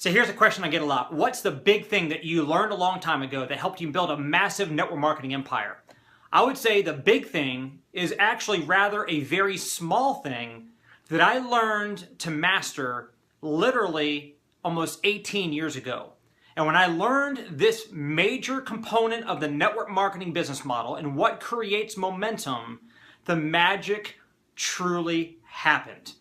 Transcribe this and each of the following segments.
So here's a question I get a lot. What's the big thing that you learned a long time ago that helped you build a massive network marketing empire? I would say the big thing is actually rather a very small thing that I learned to master literally almost 18 years ago. And when I learned this major component of the network marketing business model and what creates momentum, the magic truly happened.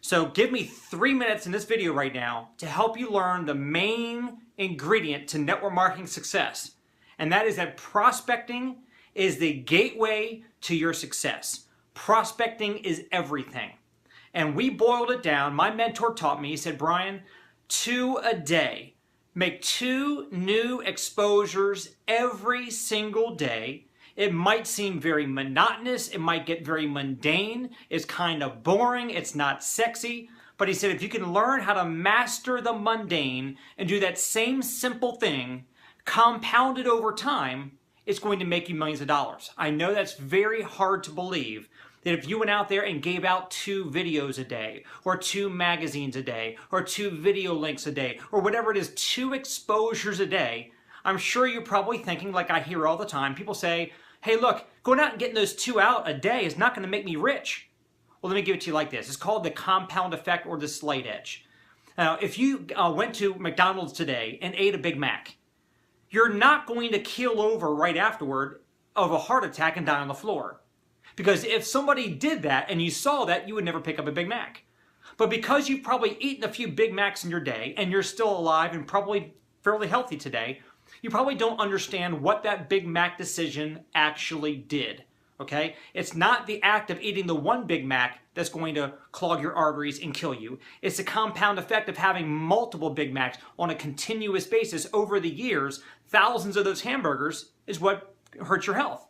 So give me 3 minutes in this video right now to help you learn the main ingredient to network marketing success. And that is that prospecting is the gateway to your success. Prospecting is everything. And we boiled it down. My mentor taught me, he said, Brian, 2 a day. Make 2 new exposures every single day. It might seem very monotonous. It might get very mundane. It's kind of boring. It's not sexy. But he said, if you can learn how to master the mundane and do that same simple thing, compounded over time, it's going to make you millions of dollars. I know that's very hard to believe, that if you went out there and gave out 2 videos a day, or 2 magazines a day, or 2 video links a day, or whatever it is, 2 exposures a day, I'm sure you're probably thinking, like I hear all the time, people say, hey look, going out and getting those 2 out a day is not going to make me rich. Well, let me give it to you like this. It's called the compound effect or the slight edge. Now, if you went to McDonald's today and ate a Big Mac, you're not going to keel over right afterward of a heart attack and die on the floor. Because if somebody did that and you saw that, you would never pick up a Big Mac. But because you've probably eaten a few Big Macs in your day and you're still alive and probably fairly healthy today, you probably don't understand what that Big Mac decision actually did. Okay? It's not the act of eating the 1 Big Mac that's going to clog your arteries and kill you. It's the compound effect of having multiple Big Macs on a continuous basis over the years. Thousands of those hamburgers is what hurts your health.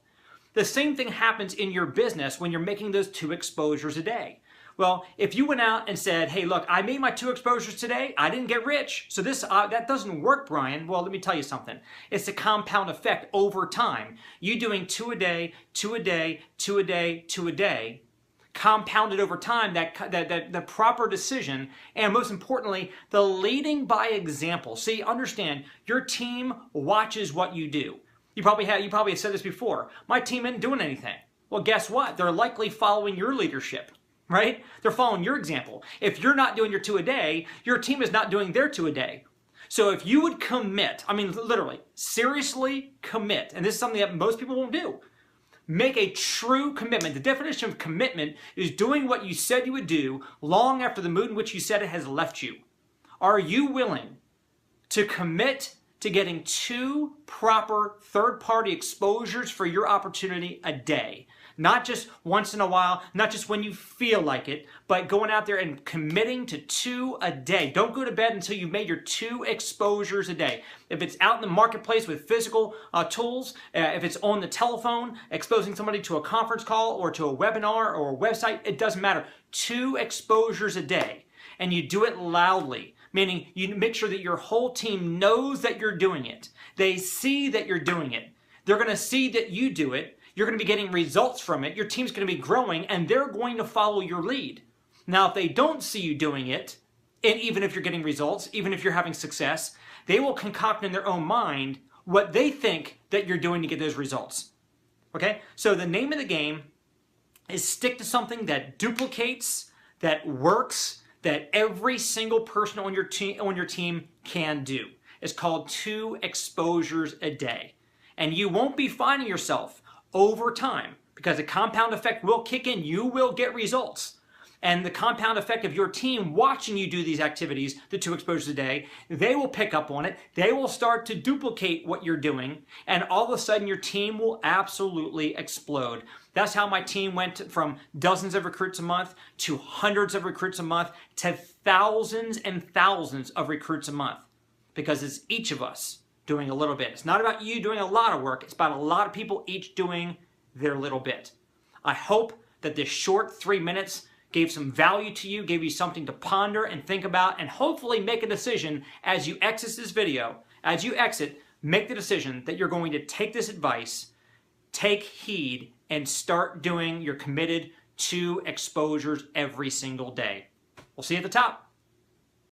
The same thing happens in your business when you're making those 2 exposures a day. Well, if you went out and said, hey, look, I made my 2 exposures today. I didn't get rich. So that doesn't work, Brian. Well, let me tell you something. It's a compound effect over time. You doing 2 a day, 2 a day, 2 a day, 2 a day, compounded over time, the proper decision, and most importantly, the leading by example. See, understand, your team watches what you do. You probably have said this before. My team isn't doing anything. Well, guess what? They're likely following your leadership. Right? They're following your example. If you're not doing your 2 a day, your team is not doing their 2 a day. So if you would commit, I mean literally, seriously commit, and this is something that most people won't do, make a true commitment. The definition of commitment is doing what you said you would do long after the mood in which you said it has left you. Are you willing to commit to getting 2 proper third-party exposures for your opportunity a day? Not just once in a while, not just when you feel like it, but going out there and committing to 2 a day. Don't go to bed until you've made your 2 exposures a day. If it's out in the marketplace with physical tools, if it's on the telephone, exposing somebody to a conference call or to a webinar or a website, it doesn't matter. 2 exposures a day. And you do it loudly, meaning you make sure that your whole team knows that you're doing it. They see that you're doing it. They're going to see that you do it. You're going to be getting results from it. Your team's going to be growing, and they're going to follow your lead. Now, if they don't see you doing it, and even if you're getting results, even if you're having success, they will concoct in their own mind what they think that you're doing to get those results. Okay? So the name of the game is stick to something that duplicates, that works, that every single person on your team can do. It's called 2 exposures a day. And you won't be finding yourself over time, because the compound effect will kick in. You will get results. And the compound effect of your team watching you do these activities, the 2 exposures a day, they will pick up on it. They will start to duplicate what you're doing. And all of a sudden, your team will absolutely explode. That's how my team went from dozens of recruits a month to hundreds of recruits a month to thousands and thousands of recruits a month. Because it's each of us doing a little bit. It's not about you doing a lot of work. It's about a lot of people each doing their little bit. I hope that this short 3 minutes gave some value to you, gave you something to ponder and think about, and hopefully make a decision as you exit this video. As you exit, make the decision that you're going to take this advice, take heed, and start doing your committed 2 exposures every single day. We'll see you at the top.